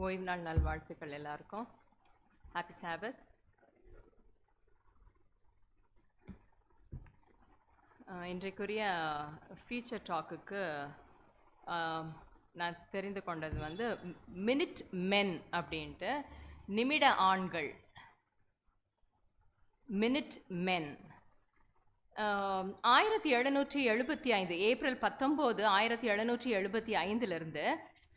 ஓய்வு நாள் நல்வாழ்த்துக்கள் எல்லாருக்கும். ஹாப்பி சாபத். இன்றைக்குரிய ஃபீச்சர் டாக்குக்கு நான் தெரிந்து கொண்டது வந்து மினிட் மென் அப்படின்ட்டு, நிமிட ஆண்கள், மினிட் மென். 1775 ஏப்ரல் 19 1775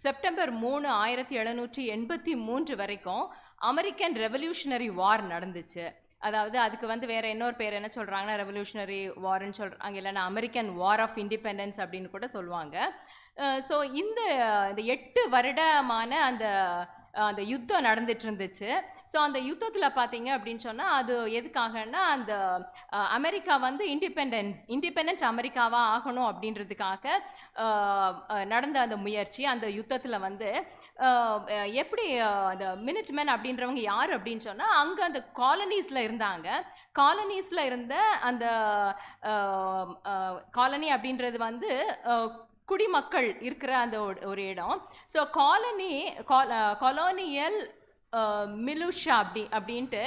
செப்டம்பர் 3 1783 வரைக்கும் அமெரிக்கன் ரெவல்யூஷனரி வார் நடந்துச்சு. அதாவது அதுக்கு வந்து வேற இன்னொரு பேர் என்ன சொல்றாங்கன்னா ரெவல்யூஷனரி வார்ன்னு சொல்றாங்க, இல்லைன்னா அமெரிக்கன் வார் ஆஃப் இண்டிபெண்டன்ஸ் அப்படின்னு கூட சொல்லுவாங்க. ஸோ இந்த 8 வருடமான அந்த யுத்தம் நடந்துட்டு இருந்துச்சு. ஸோ அந்த யுத்தத்தில் பார்த்தீங்க அப்படின்னு சொன்னால் அது எதுக்காகன்னா, அந்த அமெரிக்கா வந்து இண்டிபெண்டன்ட் அமெரிக்காவாக ஆகணும் அப்படின்றதுக்காக நடந்த அந்த முயற்சி. அந்த யுத்தத்தில் வந்து எப்படி அந்த மினிட் மென் அப்படின்றவங்க யார் அப்படின்னு சொன்னால், அங்கே அந்த காலனிஸில் இருந்தாங்க. காலனிஸில் இருந்த அந்த காலனி அப்படின்றது வந்து குடிமக்கள் இருக்கிற அந்த ஒரு இடம். ஸோ காலோனியல் மிலுஷா அப்படின்ட்டு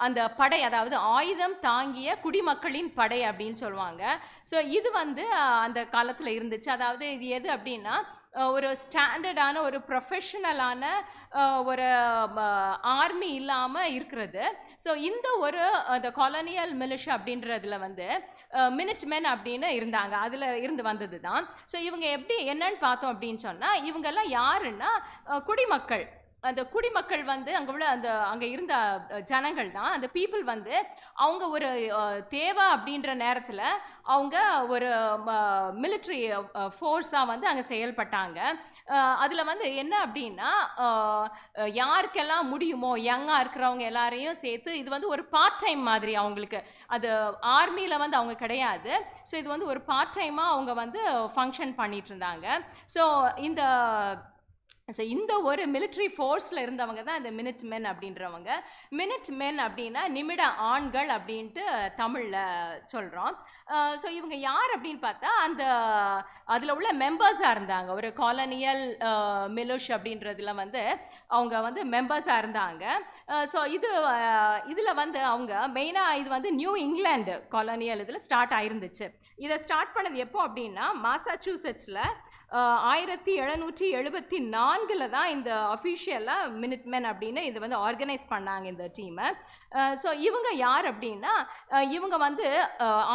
அந்த படை, அதாவது ஆயுதம் தாங்கிய குடிமக்களின் படை அப்படின்னு சொல்லுவாங்க. ஸோ இது வந்து அந்த காலத்தில் இருந்துச்சு. அதாவது இது எது அப்படின்னா, ஒரு ஸ்டாண்டர்டான ஒரு ப்ரொஃபஷனலான ஒரு ஆர்மி இல்லாமல் இருக்கிறது. ஸோ இந்த அந்த காலோனியல் மிலிஷா அப்படின்றதுல வந்து மினிட் மென் அப்படின்னு இருந்தாங்க. அதில் இருந்து வந்தது தான். ஸோ இவங்க என்னன்னு பார்த்தோம் அப்படின்னு சொன்னால், இவங்கெல்லாம் யாருன்னா குடிமக்கள். அந்த குடிமக்கள் வந்து அங்கே இருந்த ஜனங்கள் தான். அந்த பீப்புள் வந்து அவங்க ஒரு தேவை அப்படின்ற நேரத்தில் அவங்க ஒரு மிலிட்ரி ஃபோர்ஸாக வந்து அங்கே செயல்பட்டாங்க. அதில் வந்து என்ன அப்படின்னா, யாருக்கெல்லாம் முடியுமோ யங்காக இருக்கிறவங்க எல்லாரையும் சேர்த்து, இது வந்து ஒரு பார்ட் டைம் மாதிரி அவங்களுக்கு. அது ஆர்மியில் வந்து அவங்க கிடையாது. ஸோ இது வந்து ஒரு பார்ட் டைமாக அவங்க வந்து ஃபங்க்ஷன் பண்ணிட்டு இருந்தாங்க. ஸோ இந்த ஒரு மிலிட்ரி ஃபோர்ஸில் இருந்தவங்க தான் இந்த மினிட் மென் அப்படின்றவங்க. மினிட் மென் அப்படின்னா நிமிட ஆண்கள் அப்படின்ட்டு தமிழில் சொல்கிறோம். ஸோ இவங்க யார் அப்படின்னு பார்த்தா, அதில் உள்ள மெம்பர்ஸாக இருந்தாங்க. ஒரு காலனியல் மிலுஷ் அப்படின்றதுல வந்து அவங்க வந்து மெம்பர்ஸாக இருந்தாங்க. ஸோ இதில் வந்து அவங்க மெயினாக இது வந்து நியூ இங்கிலாந்து காலனியல் இதில் ஸ்டார்ட் ஆயிருந்துச்சு. இதை ஸ்டார்ட் பண்ணது எப்போ அப்படின்னா, மாசாச்சூசெட்ஸில் 1774 தான் இந்த அஃபிஷியலாக மினிட் மென் அப்படின்னு இது வந்து ஆர்கனைஸ் பண்ணாங்க இந்த டீமை. ஸோ இவங்க யார் அப்படின்னா, இவங்க வந்து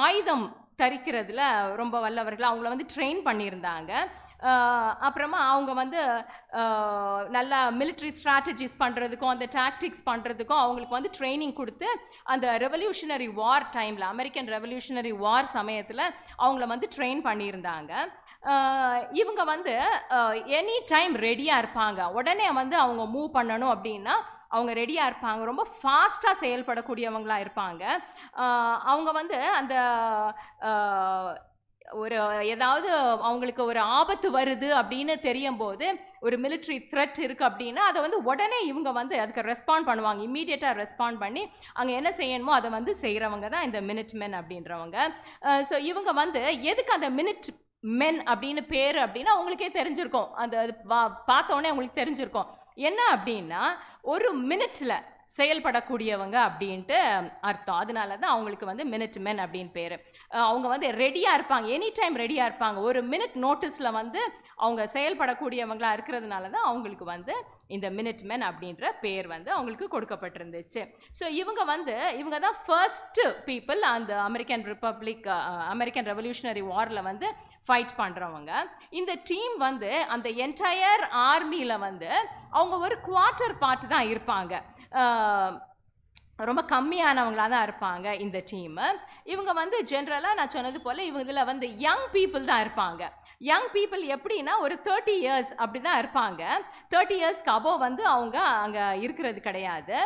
ஆயுதம் தரிக்கிறதுல ரொம்ப வல்லவர்கள். அவங்கள வந்து ட்ரெயின் பண்ணியிருந்தாங்க. அப்புறமா அவங்க வந்து நல்லா மிலிட்ரி ஸ்ட்ராட்டஜிஸ் பண்ணுறதுக்கும் அந்த டாக்டிக்ஸ் பண்ணுறதுக்கும் அவங்களுக்கு வந்து ட்ரைனிங் கொடுத்து, அந்த ரெவல்யூஷனரி வார் டைமில், அமெரிக்கன் ரெவல்யூஷனரி வார் சமயத்தில் அவங்கள வந்து ட்ரெயின் பண்ணியிருந்தாங்க. இவங்க வந்து எனி டைம் ரெடியாக இருப்பாங்க. உடனே வந்து அவங்க மூவ் பண்ணணும் அப்படின்னா அவங்க ரெடியாக இருப்பாங்க. ரொம்ப ஃபாஸ்ட்டாக செயல்படக்கூடியவங்களாக இருப்பாங்க. அவங்க வந்து அந்த ஏதாவது அவங்களுக்கு ஒரு ஆபத்து வருது அப்படின்னு தெரியும் போது, ஒரு மிலிட்ரி த்ரெட் இருக்குது அப்படின்னா அதை வந்து உடனே இவங்க வந்து அதுக்கு ரெஸ்பாண்ட் பண்ணுவாங்க. இம்மீடியட்டாக ரெஸ்பாண்ட் பண்ணி அங்கே என்ன செய்யணுமோ அதை வந்து செய்கிறவங்க தான் இந்த மினிட் மென் அப்படின்றவங்க. ஸோ இவங்க வந்து எதுக்கு அந்த மினிட் மென் அப்படின்னு பேர் அப்படின்னா உங்களுக்கே தெரிஞ்சிருக்கும். அந்த பார்த்தோன்னே உங்களுக்கு தெரிஞ்சிருக்கும் என்ன அப்படின்னா, ஒரு மினிட்ல செயல்படக்கூடியவங்க அப்படின்ட்டு அர்த்தம். அதனால தான் அவங்களுக்கு வந்து மினிட் மென் அப்படின்னு பேர். அவங்க வந்து ரெடியாக இருப்பாங்க, எனி டைம் ரெடியாக இருப்பாங்க. ஒரு மினிட் நோட்டீஸில் வந்து அவங்க செயல்படக்கூடியவங்களாக இருக்கிறதுனால தான் அவங்களுக்கு வந்து இந்த மினிட் மென் அப்படின்ற பேர் வந்து அவங்களுக்கு கொடுக்கப்பட்டிருந்துச்சு. ஸோ இவங்க தான் ஃபர்ஸ்ட் பீப்புள் அந்த அமெரிக்கன் ரெவல்யூஷனரி வாரில் வந்து ஃபைட் பண்ணுறவங்க. இந்த டீம் வந்து அந்த என்டையர் ஆர்மியில் வந்து அவங்க ஒரு குவார்ட்டர் பார்ட் தான் இருப்பாங்க. ரொம்ப கம்மியானவங்களாக தான் இருப்பாங்க இந்த டீமு. இவங்க வந்து ஜென்ரலாக நான் சொன்னது போல் இதில் வந்து யங் பீப்புள் தான் இருப்பாங்க. யங் பீப்புள் எப்படின்னா ஒரு 30 இயர்ஸ் அப்படி தான் இருப்பாங்க. 30 இயர்ஸ்க்கு அபோவ் வந்து அவங்க அங்கே இருக்கிறது கிடையாது.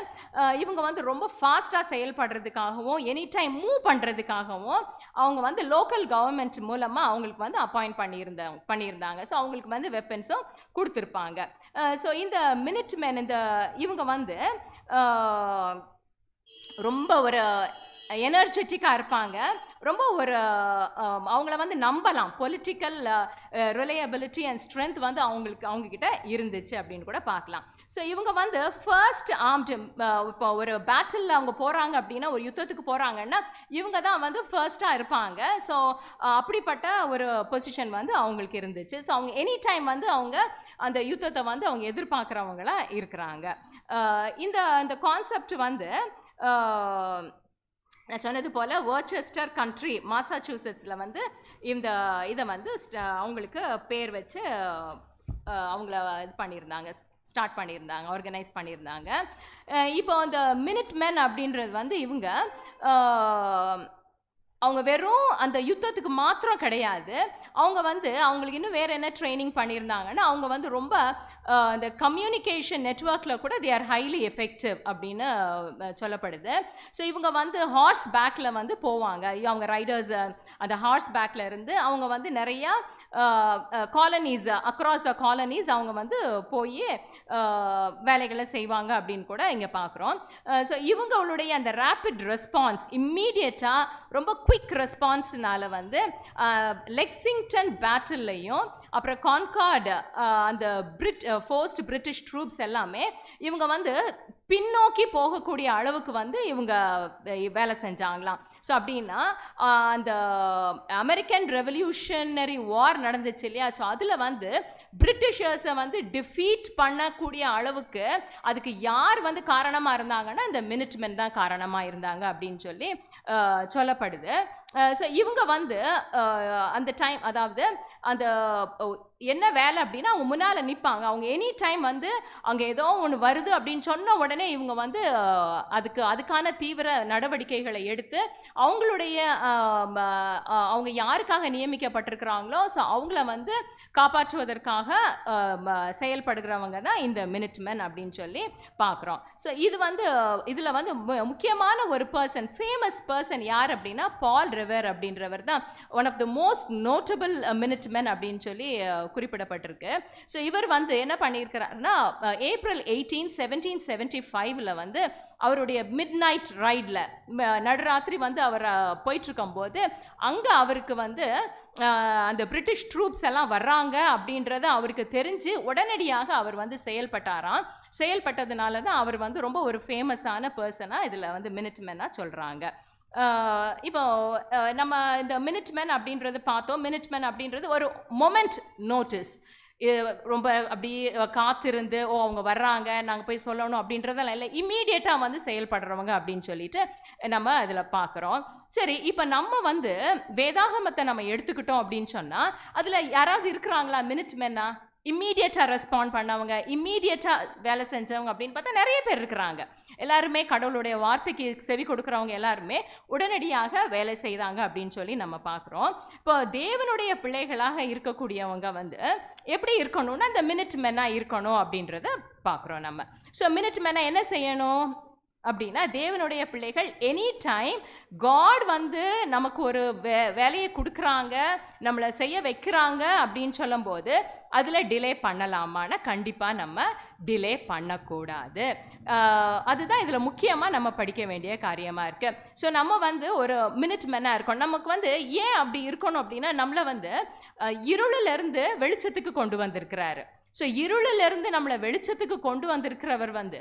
இவங்க வந்து ரொம்ப ஃபாஸ்ட்டாக செயல்படுறதுக்காகவும் எனி டைம் மூவ் பண்ணுறதுக்காகவும் அவங்க வந்து லோக்கல் கவர்மெண்ட் மூலமாக அவங்களுக்கு வந்து அப்பாயிண்ட் பண்ணியிருந்தாங்க. ஸோ அவங்களுக்கு வந்து வெப்பன்ஸும் கொடுத்துருப்பாங்க. ஸோ இந்த மினிட் மென் இவங்க வந்து ரொம்ப ஒரு எனர்ஜெட்டிக்காக இருப்பாங்க. ரொம்ப ஒரு அவங்கள வந்து நம்பலாம். பொலிட்டிக்கல் ரிலையபிலிட்டி அண்ட் ஸ்ட்ரென்த் வந்து அவங்கக்கிட்ட இருந்துச்சு அப்படின்னு கூட பார்க்கலாம். ஸோ இவங்க வந்து ஃபர்ஸ்ட் ஆர்ம்டு, இப்போ ஒரு பேட்டில் அவங்க போகிறாங்க அப்படின்னா, ஒரு யுத்தத்துக்கு போகிறாங்கன்னா இவங்க தான் வந்து ஃபர்ஸ்ட்டாக இருப்பாங்க. ஸோ அப்படிப்பட்ட ஒரு பொசிஷன் வந்து அவங்களுக்கு இருந்துச்சு. ஸோ அவங்க எனி டைம் வந்து அவங்க அந்த யுத்தத்தை வந்து அவங்க எதிர்பார்க்குறவங்களா இருக்கிறாங்க. இந்த கான்செப்ட் வந்து நான் சொன்னது போல் வர்ச்செஸ்டர் கண்ட்ரி மாசாச்சூசெட்ஸில் வந்து இதை வந்து அவங்களுக்கு பேர் வச்சு அவங்கள இது பண்ணியிருந்தாங்க, ஸ்டார்ட் பண்ணியிருந்தாங்க, ஆர்கனைஸ் பண்ணியிருந்தாங்க. இப்போ அந்த மினிட் மென் அப்படின்றது வந்து அவங்க வெறும் அந்த யுத்தத்துக்கு மாத்திரம் கிடையாது. அவங்க வந்து அவங்களுக்கு இன்னும் வேறு என்ன ட்ரைனிங் பண்ணியிருந்தாங்கன்னா, அவங்க வந்து ரொம்ப அந்த கம்யூனிகேஷன் நெட்வொர்க்கில் கூட தே ஆர் ஹைலி எஃபெக்டிவ் அப்படின்னு சொல்லப்படுது. ஸோ இவங்க வந்து ஹார்ஸ் பேக்கில் வந்து போவாங்க. அவங்க ரைடர்ஸ் அந்த ஹார்ஸ் பேக்கில் இருந்து அவங்க வந்து நிறையா காலனிஸ், அக்ராஸ் த காலனிஸ் அவங்க வந்து போய் வேலைகளை செய்வாங்க அப்படின்னு கூட இங்கே பார்க்குறோம். ஸோ இவங்களுடைய அந்த ரேப்பிட் ரெஸ்பான்ஸ், இம்மீடியட்டாக ரொம்ப குவிக் ரெஸ்பான்ஸ்னால வந்து லெக்சிங்டன் பேட்டில்லையும் அப்புறம் கான்கார்டு அந்த ஃபோர்ஸ்ட் பிரிட்டிஷ் ட்ரூப்ஸ் எல்லாமே இவங்க வந்து பின்னோக்கி போகக்கூடிய அளவுக்கு வந்து இவங்க வேலை செஞ்சாங்களாம். ஸோ அப்படின்னா அந்த அமெரிக்கன் ரெவல்யூஷனரி வார் நடந்துச்சு இல்லையா, ஸோ அதில் வந்து பிரிட்டிஷர்ஸை வந்து டிஃபீட் பண்ணக்கூடிய அளவுக்கு அதுக்கு யார் வந்து காரணமாக இருந்தாங்கன்னா இந்த மினிட்மென் தான் காரணமாக இருந்தாங்க அப்படின்னு சொல்லி சொல்லப்படுது. ஸோ இவங்க வந்து அந்த டைம், அதாவது அந்த என்ன வேலை அப்படின்னா அவங்க முன்னால் நிற்பாங்க. அவங்க எனி டைம் வந்து அங்கே ஏதோ ஒன்று வருது அப்படின்னு சொன்ன உடனே இவங்க வந்து அதுக்கான தீவிர நடவடிக்கைகளை எடுத்து அவங்களுடைய அவங்க யாருக்காக நியமிக்கப்பட்டிருக்கிறாங்களோ ஸோ அவங்கள வந்து காப்பாற்றுவதற்காக செயல்படுகிறவங்க தான் இந்த மினிட்மென் அப்படின்னு சொல்லி பார்க்குறோம். ஸோ இது வந்து இதில் வந்து முக்கியமான ஒரு பர்சன், ஃபேமஸ் பர்சன் யார் அப்படின்னா பால் ரெவர் அப்படின்றவர் தான் one of the most notable minutemen அப்படின்னு சொல்லி குறிப்பிடப்பட்டிருக்கு. ஸோ இவர் வந்து என்ன பண்ணியிருக்கிறாருன்னா ஏப்ரல் 18, 1775 வந்து அவருடைய மிட் நைட் ரைடில் நடுராத்திரி வந்து அவர் போயிட்டுருக்கும்போது அங்கே அவருக்கு வந்து அந்த பிரிட்டிஷ் ட்ரூப்ஸ் எல்லாம் வர்றாங்க அப்படின்றத அவருக்கு தெரிஞ்சு உடனடியாக அவர் வந்து செயல்பட்டாராம். செயல்பட்டதுனால தான் அவர் வந்து ரொம்ப ஒரு ஃபேமஸான பர்சனாக இதில் வந்து மினிட்மென்னாக சொல்கிறாங்க. இப்போ நம்ம இந்த மினிட்மென் அப்படின்றது பார்த்தோம். மினிட்மென் அப்படின்றது ஒரு மொமெண்ட் நோட்டீஸ், ரொம்ப அப்படி காத்திருந்து அவங்க வர்றாங்க நாங்கள் போய் சொல்லணும் அப்படின்றதெல்லாம் இல்லை, இம்மீடியட்டாக வந்து செயல்படுறவங்க அப்படின்னு சொல்லிட்டு நம்ம அதில் பார்க்குறோம். சரி, இப்போ நம்ம வந்து வேதாகமத்தை நம்ம எடுத்துக்கிட்டோம் அப்படின்னு சொன்னால் அதில் யாராவது இருக்கிறாங்களா மினிட்மென்னா இம்மீடியட்டாக ரெஸ்பாண்ட் பண்ணவங்க, இம்மீடியட்டாக வேலை செஞ்சவங்க அப்படின்னு பார்த்தா நிறைய பேர் இருக்கிறாங்க. எல்லாருமே கடவுளுடைய வார்த்தைக்கு செவி கொடுக்குறவங்க எல்லாருமே உடனடியாக வேலை செய்தாங்க அப்படின்னு சொல்லி நம்ம பார்க்குறோம். இப்போ தேவனுடைய பிள்ளைகளாக இருக்கக்கூடியவங்க வந்து எப்படி இருக்கணும்னா இந்த மினிட்மென்னாக இருக்கணும் அப்படின்றத பார்க்குறோம் நம்ம. ஸோ மினிட்மென்னாக என்ன செய்யணும் அப்படின்னா, தேவனுடைய பிள்ளைகள் எனி டைம் காட் வந்து நமக்கு ஒரு வேலையை கொடுக்குறாங்க, நம்மளை செய்ய வைக்கிறாங்க அப்படின்னு சொல்லும்போது அதில் டிலே பண்ணலாமான்னா கண்டிப்பாக நம்ம டிலே பண்ணக்கூடாது. அதுதான் இதில் முக்கியமாக நம்ம படிக்க வேண்டிய காரியமாக இருக்குது. ஸோ நம்ம வந்து ஒரு மினிட்மென்னாக இருக்கணும். நமக்கு வந்து ஏன் அப்படி இருக்கணும் அப்படின்னா, நம்மளை வந்து இருளிலிருந்து வெளிச்சத்துக்கு கொண்டு வந்திருக்கிறாரு. ஸோ இருளிலிருந்து நம்மளை வெளிச்சத்துக்கு கொண்டு வந்திருக்கிறவர் வந்து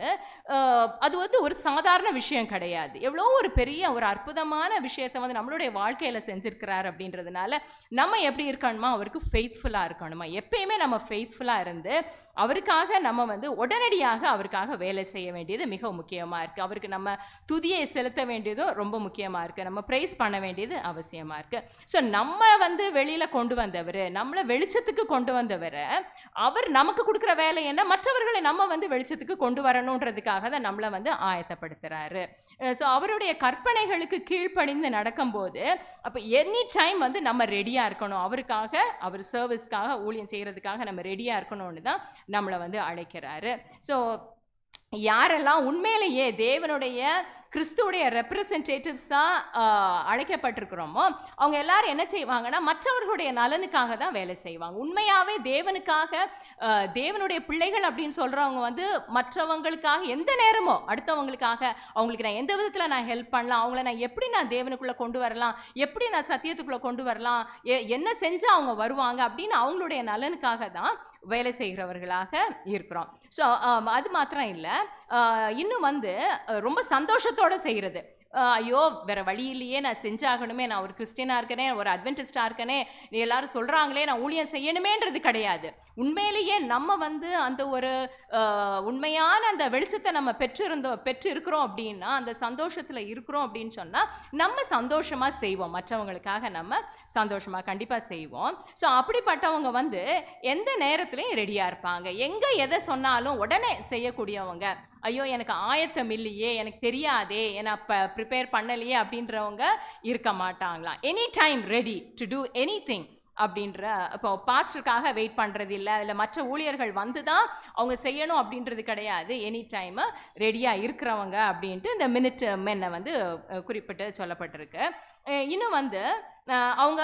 அது வந்து ஒரு சாதாரண விஷயம் கிடையாது. எவ்வளோ ஒரு பெரிய ஒரு அற்புதமான விஷயத்தை வந்து நம்மளுடைய வாழ்க்கையில் செஞ்சுருக்கிறார் அப்படின்றதுனால நம்ம எப்படி இருக்கணுமா, அவருக்கு ஃபெய்த்ஃபுல்லாக இருக்கணுமா. எப்பயுமே நம்ம ஃபெய்த்ஃபுல்லாக இருந்து அவருக்காக நம்ம வந்து உடனடியாக அவருக்காக வேலை செய்ய வேண்டியது மிக முக்கியமாக இருக்குது. அவருக்கு நம்ம துதியை செலுத்த வேண்டியதும் ரொம்ப முக்கியமாக இருக்குது. நம்ம ப்ரைஸ் பண்ண வேண்டியது அவசியமாக இருக்குது. ஸோ நம்ம வந்து வெளியில் கொண்டு வந்தவர், நம்மளை வெளிச்சத்துக்கு கொண்டு வந்தவர், அவர் நமக்கு கொடுக்குற வேலை என்ன, மற்றவர்களை நம்ம வந்து வெளிச்சத்துக்கு கொண்டு வரணுன்றதுக்காக தான் நம்மளை வந்து ஆயத்தப்படுத்துகிறாரு. ஸோ அவருடைய கற்பனைகளுக்கு கீழ்ப்படிந்து நடக்கும்போது அப்போ எனி டைம் வந்து நம்ம ரெடியாக இருக்கணும். அவருக்காக, அவர் சர்வீஸ்க்காக, ஊழியம் செய்கிறதுக்காக நம்ம ரெடியாக இருக்கணும்னு தான் நம்மளை வந்து அழைக்கிறாரு. ஸோ யாரெல்லாம் உண்மையிலேயே தேவனுடைய கிறிஸ்துவுடைய ரெப்ரசன்டேட்டிவ்ஸாக அழைக்கப்பட்டிருக்கிறோமோ அவங்க எல்லாரும் என்ன செய்வாங்கன்னா மற்றவர்களுடைய நலனுக்காக தான் வேலை செய்வாங்க. உண்மையாகவே தேவனுக்காக தேவனுடைய பிள்ளைகள் அப்படின்னு சொல்கிறவங்க வந்து மற்றவங்களுக்காக எந்த நேரமோ அடுத்தவங்களுக்காக அவங்களுக்கு நான் எந்த விதத்தில் நான் ஹெல்ப் பண்ணலாம், அவங்கள நான் எப்படி நான் தேவனுக்குள்ளே கொண்டு வரலாம், எப்படி நான் சத்தியத்துக்குள்ளே கொண்டு வரலாம், என்ன செஞ்சால் அவங்க வருவாங்க அப்படின்னு அவங்களுடைய நலனுக்காக தான் வேலை செய்கிறவர்களாக இருக்கிறோம். ஸோ அது மாத்திரம் இல்லை, இன்னும் வந்து ரொம்ப சந்தோஷத்தோடு செய்கிறது. ஐயோ வேற வழி இல்லையே, நான் செஞ்சாகணுமே, நான் ஒரு கிறிஸ்டியனாக இருக்கனே, ஒரு அட்வென்டிஸ்டாக இருக்கனே, நீ எல்லாரும் சொல்கிறாங்களே நான் ஊழியம் செய்யணுமேன்றது கிடையாது. உண்மையிலேயே நம்ம வந்து அந்த ஒரு உண்மையான அந்த வெளிச்சத்தை நம்ம பெற்று இருக்கிறோம் அப்படின்னா, அந்த சந்தோஷத்தில் இருக்கிறோம் அப்படின்னு சொன்னால் நம்ம சந்தோஷமாக செய்வோம், மற்றவங்களுக்காக நம்ம சந்தோஷமாக கண்டிப்பாக செய்வோம். ஸோ அப்படிப்பட்டவங்க வந்து எந்த நேரத்துலையும் ரெடியாக இருப்பாங்க, எங்கே எதை சொன்னாலும் உடனே செய்யக்கூடியவங்க. ஐயோ எனக்கு ஆயத்தம் இல்லையே, எனக்கு தெரியாதே, நான் ப்ரிப்பேர் பண்ணலையே அப்படின்றவங்க இருக்க மாட்டாங்களாம். Any time ready to do anything அப்படின்ற, இப்போ பாஸ்டருக்காக வெயிட் பண்ணுறது இல்லை, இல்லை மற்ற ஊழியர்கள் வந்து தான் அவங்க செய்யணும் அப்படின்றது கிடையாது. எனி டைமு ரெடியாக இருக்கிறவங்க அப்படின்ட்டு இந்த மினிட் மென்னை வந்து குறிப்பிட்டு சொல்லப்பட்டிருக்கு. இன்னும் வந்து அவங்க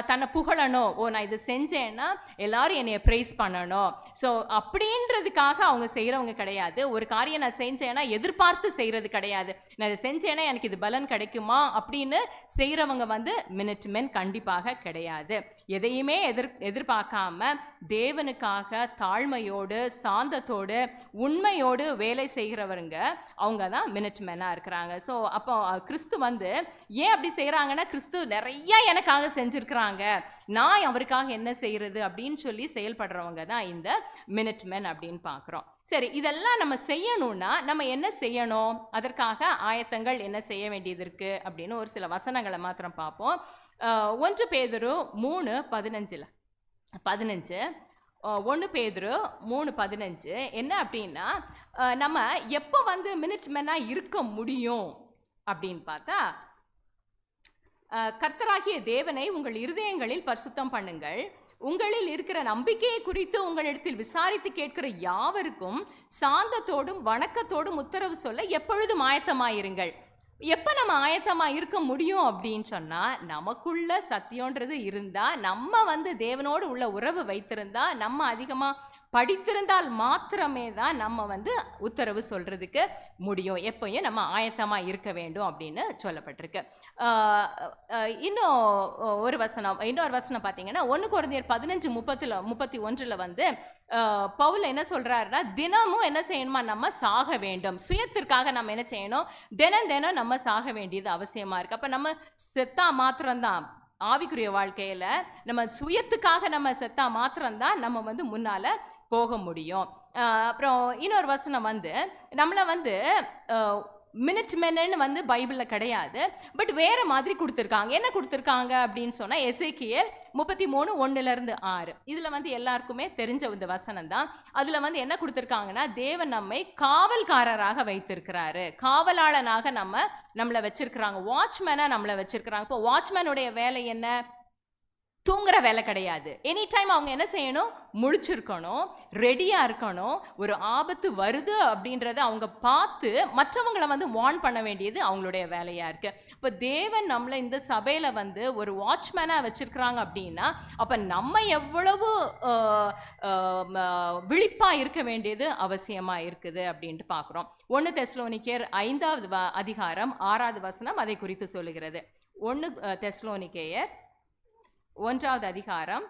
தன்னை புகழணும், ஓ நான் இது செஞ்சேன்னா எல்லாரும் என்னைய ப்ரைஸ் பண்ணணும், ஸோ அப்படின்றதுக்காக அவங்க செய்கிறவங்க கிடையாது. ஒரு காரியம் நான் செஞ்சேன்னா எதிர்பார்த்து செய்கிறது கிடையாது, நான் இதை செஞ்சேன்னா எனக்கு இது பலன் கிடைக்குமா அப்படின்னு செய்கிறவங்க வந்து மினிட் மென் கண்டிப்பாக கிடையாது. எதையுமே எதிர்பார்க்காம தேவனுக்காக தாழ்மையோடு சாந்தத்தோடு உண்மையோடு வேலை செய்கிறவங்க அவங்க தான் மினிட் மென்னாக இருக்கிறாங்க. ஸோ அப்போ கிறிஸ்து வந்து ஏன் அப்படி செய்கிறாங்கன்னா, கிறிஸ்து நிறைய எனக்காக செஞ்சுருக்கிறாங்க, நான் அவருக்காக என்ன செய்கிறது அப்படின்னு சொல்லி செயல்படுறவங்க தான் இந்த மினிட் மென் அப்படின்னு பார்க்குறோம். சரி, இதெல்லாம் நம்ம செய்யணும்னா நம்ம என்ன செய்யணும், அதற்காக ஆயத்தங்கள் என்ன செய்ய வேண்டியது இருக்குது அப்படின்னு ஒரு சில வசனங்களை மாத்திரம் பார்ப்போம். 1 பேதுரு 3:15 1 பேதுரு 3:15 என்ன அப்படின்னா, நம்ம எப்போ வந்து மினிட் மென்னாக இருக்க முடியும் அப்படின்னு பார்த்தா, கர்த்தராகிய தேவனை உங்கள் இருதயங்களில் பரிசுத்தம் பண்ணுங்கள், உங்களில் இருக்கிற நம்பிக்கையை குறித்து உங்களிடத்தில் விசாரித்து கேட்கிற யாவருக்கும் சாந்தத்தோடும் வணக்கத்தோடும் உத்தரவு சொல்ல எப்பொழுதும் ஆயத்தமாயிருங்கள். எப்போ நம்ம ஆயத்தமாக இருக்க முடியும் அப்படின்னு சொன்னால், நமக்குள்ள சத்தியன்றது இருந்தால், நம்ம வந்து தேவனோடு உள்ள உறவு வைத்திருந்தா, நம்ம அதிகமாக படித்திருந்தால் மாத்திரமே தான் நம்ம வந்து உத்தரவு சொல்கிறதுக்கு முடியும். எப்பயும் நம்ம ஆயத்தமாக இருக்க வேண்டும் அப்படின்னு சொல்லப்பட்டிருக்கு. இன்னொரு வசனம் பார்த்தீங்கன்னா 1 கொரிந்தியர் 15:31 வந்து பவுல் என்ன சொல்றாருன்னா, தினமும் என்ன செய்யணுமா, நம்ம சாக வேண்டும். சுயத்திற்காக நம்ம என்ன செய்யணும், தினம் நம்ம சாக வேண்டியது அவசியமா இருக்கு. அப்ப நம்ம செத்தா மாத்திரம்தான் ஆவிக்குரிய வாழ்க்கையில, நம்ம சுயத்துக்காக நம்ம செத்தா மாத்திரம்தான் நம்ம வந்து முன்னால போக முடியும். அப்புறம் இன்னொரு வசனம் வந்து நம்மளை வந்து மினிட் மென்னு வந்து பைபிளில் கிடையாது, பட் வேறு மாதிரி கொடுத்துருக்காங்க. என்ன கொடுத்துருக்காங்க அப்படின்னு சொன்னால், எசேக்கியேல் 33:1-6 இதில் வந்து எல்லாருக்குமே தெரிஞ்ச இந்த வசனம் தான். அதில் வந்து என்ன கொடுத்துருக்காங்கன்னா, தேவன் நம்மை காவல்காரராக வைத்திருக்கிறாரு, காவலாளனாக நம்மளை வச்சிருக்கிறாங்க, வாட்ச்மேனாக நம்மளை வச்சிருக்கிறாங்க. இப்போ வாட்ச்மேனுடைய வேலை என்ன, தூங்குற வேலை கிடையாது. எனி டைம் அவங்க என்ன செய்யணும், முழிச்சிருக்கணும், ரெடியாக இருக்கணும். ஒரு ஆபத்து வருது அப்படின்றத அவங்க பார்த்து மற்றவங்களை வந்து வார்ன் பண்ண வேண்டியது அவங்களுடைய வேலையாக இருக்குது. இப்போ தேவன் நம்மளை இந்த சபையில் வந்து ஒரு வாட்ச்மேனாக வச்சுருக்கிறாங்க அப்படின்னா, அப்போ நம்ம எவ்வளவு விழிப்பாக இருக்க வேண்டியது அவசியமாக இருக்குது அப்படின்ட்டு பார்க்குறோம். 1 தெசலோனிக்கேயர் 5வது அதிகாரம் 6வது வசனம் அதை குறித்து சொல்லுகிறது. 1 தெசலோனிக்கேயர் 1வது அதிகாரம்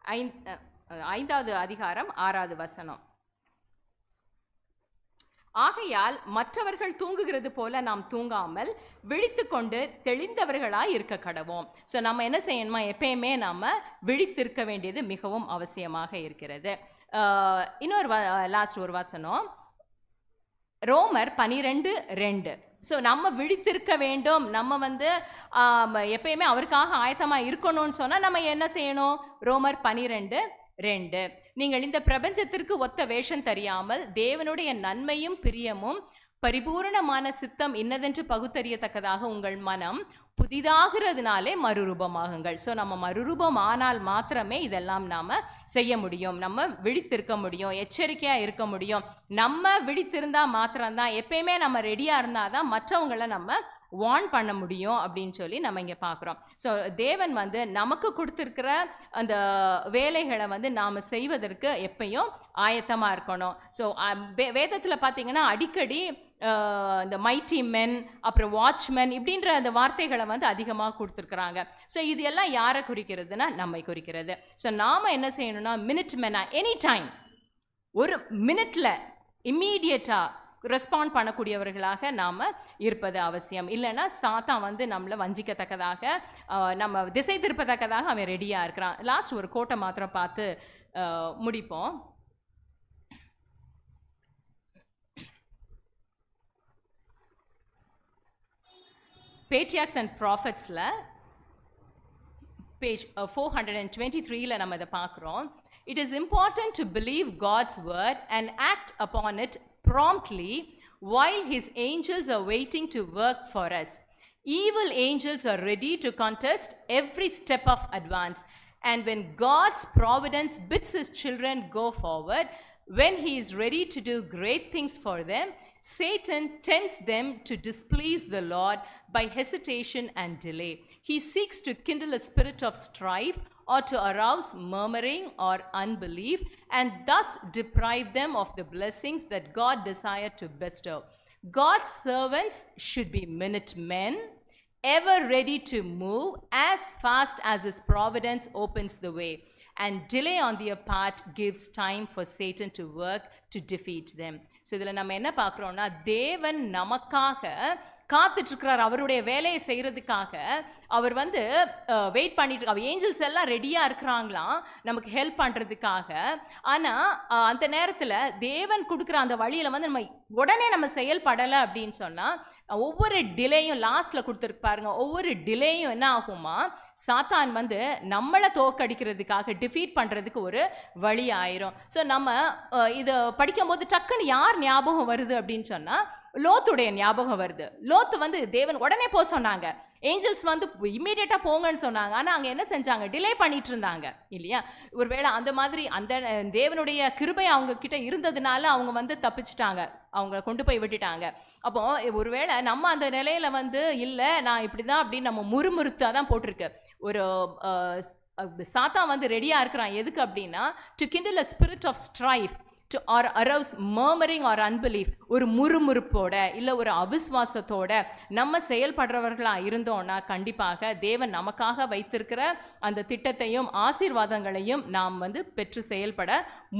5வது அதிகாரம் 6வது வசனம். ஆகையால் மற்றவர்கள் தூங்குகிறது போல நாம் தூங்காமல் விழித்து கொண்டு தெளிந்தவர்களாய் இருக்க கடவோம். ஸோ நம்ம என்ன செய்யணுமா, எப்பயுமே நம்ம விழித்திருக்க வேண்டியது மிகவும் அவசியமாக இருக்கிறது. இன்னொரு லாஸ்ட் ஒரு வசனம், ரோமர் 12:2. ஸோ நம்ம விழித்திருக்க வேண்டும், நம்ம வந்து எப்பயுமே அவருக்காக ஆயத்தமாக இருக்கணும்னு சொன்னால் நம்ம என்ன செய்யணும், ரோமர் 12:2 நீங்கள் இந்த பிரபஞ்சத்திற்கு ஒத்த வேஷம் தெரியாமல் தேவனுடைய நன்மையும் பிரியமும் பரிபூரணமான சித்தம் இன்னதென்று பகுத்தறியத்தக்கதாக உங்கள் மனம் புதிதாகிறதுனாலே மறுரூபமாகுங்கள். ஸோ நம்ம மறுரூபம் ஆனால் மாத்திரமே இதெல்லாம் நாம் செய்ய முடியும். நம்ம விழித்திருக்க முடியும், எச்சரிக்கையாக இருக்க முடியும். நம்ம விழித்திருந்தால் மாத்திரம்தான், எப்பயுமே நம்ம ரெடியாக இருந்தால் தான் மற்றவங்களை நம்ம வார்ன் பண்ண முடியும் அப்படின்னு சொல்லி நம்ம இங்கே பார்க்குறோம். ஸோ தேவன் வந்து நமக்கு கொடுத்துருக்கிற அந்த வேலைகளை வந்து நாம் செய்வதற்கு எப்பயும் ஆயத்தமாக இருக்கணும். ஸோ வேதத்தில் பார்த்தீங்கன்னா அடிக்கடி இந்த மைட்டி மென், அப்புறம் வாட்ச்மென் இப்படின்ற அந்த வார்த்தைகளை வந்து அதிகமாக கொடுத்துருக்குறாங்க. ஸோ இது எல்லாம் யாரை குறிக்கிறதுனா நம்மை குறிக்கிறது. ஸோ நாம் என்ன செய்யணும்னா மினிட் மென்னா எனி டைம், ஒரு மினிட்ல இம்மீடியட்டாக ரெஸ்பாண்ட் பண்ணக்கூடியவர்களாக நாம் இருப்பது அவசியம். இல்லைன்னா சாத்தான் வந்து நம்மளை வஞ்சிக்கத்தக்கதாக, நம்ம திசை திருப்பத்தக்கதாக அவன் ரெடியாக இருக்கிறான். லாஸ்ட் ஒரு கோட்டை மாத்திரம் பார்த்து முடிப்போம். பேட்ரியாக்ஸ் அண்ட் ப்ராஃபட்ஸில் பேஜ் 423 நம்ம இதை பார்க்குறோம். It is important to believe God's word and act upon it promptly while his angels are waiting to work for us. Evil angels are ready to contest every step of advance, and when God's providence bids his children go forward, when he is ready to do great things for them, Satan tempts them to displease the Lord by hesitation and delay. He seeks to kindle a spirit of strife or to arouse murmuring or unbelief, and thus deprive them of the blessings that God desired to bestow. God's servants should be minute men, ever ready to move as fast as his providence opens the way, and delay on their part gives time for Satan to work to defeat them. So இதில் நம்ம என்ன பார்க்குறோன்னா, தேவன் நமக்காக காத்துட்ருக்கிறார். அவருடைய வேலையை செய்கிறதுக்காக அவர் வந்து wait பண்ணிட்டு இருக்கார். ஏஞ்சல்ஸ் எல்லாம் ரெடியாக இருக்கிறாங்களாம் நமக்கு ஹெல்ப் பண்ணுறதுக்காக. ஆனால் அந்த நேரத்தில் தேவன் கொடுக்குற அந்த வழியில் வந்து நம்ம உடனே நம்ம செயல்படலை அப்படின்னு சொன்னால், ஒவ்வொரு டிலேயும் லாஸ்ட்டில் கொடுத்துருக்கு பாருங்க, ஒவ்வொரு டிலேயும் என்ன ஆகுமா, சாத்தான் வந்து நம்மளை தோக்கடிக்கிறதுக்காக டிஃபீட் பண்ணுறதுக்கு ஒரு வழி ஆயிரும். ஸோ நம்ம இதை படிக்கும்போது டக்குன்னு யார் ஞாபகம் வருது அப்படின்னு சொன்னால், லோத்துடைய ஞாபகம் வருது. லோத்து வந்து தேவன் உடனே போக சொன்னாங்க, ஏஞ்சல்ஸ் வந்து இம்மீடியட்டாக போங்கன்னு சொன்னாங்க. ஆனால் அங்கே என்ன செஞ்சாங்க, டிலே பண்ணிட்டு இருந்தாங்க இல்லையா. ஒருவேளை அந்த மாதிரி அந்த தேவனுடைய கிருபை அவங்க கிட்ட இருந்ததுனால அவங்க வந்து தப்பிச்சிட்டாங்க, அவங்கள கொண்டு போய் விட்டுட்டாங்க. அப்போ ஒருவேளை நம்ம அந்த நிலையில வந்து இல்லை நான் இப்படி தான் அப்படின்னு நம்ம முறுமுறுத்தாக தான் போட்டிருக்கு. ஒரு சாத்தான் வந்து ரெடியாக இருக்கிறான் எதுக்கு அப்படின்னா, to kindle a spirit of strife, to or arouse murmuring or unbelief. ஒரு முறுமுறுப்போட இல்லை ஒரு அவிஸ்வாசத்தோட நம்ம செயல்படுறவர்களாக இருந்தோம்னா கண்டிப்பாக தேவன் நமக்காக வைத்திருக்கிற அந்த திட்டத்தையும் ஆசீர்வாதங்களையும் நாம் வந்து பெற்று செயல்பட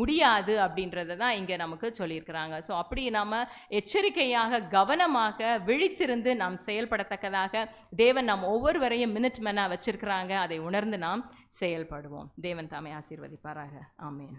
முடியாது அப்படின்றத தான் இங்கே நமக்கு சொல்லியிருக்கிறாங்க. ஸோ அப்படி நாம் எச்சரிக்கையாக கவனமாக விழித்திருந்து நாம் செயல்படத்தக்கதாக தேவன் நாம் ஒவ்வொருவரையும் மினிட் மேனாக வச்சிருக்கிறாங்க. அதை உணர்ந்து நாம் செயல்படுவோம். தேவன் தாமே ஆசீர்வதிப்பாராக. ஆமேன்.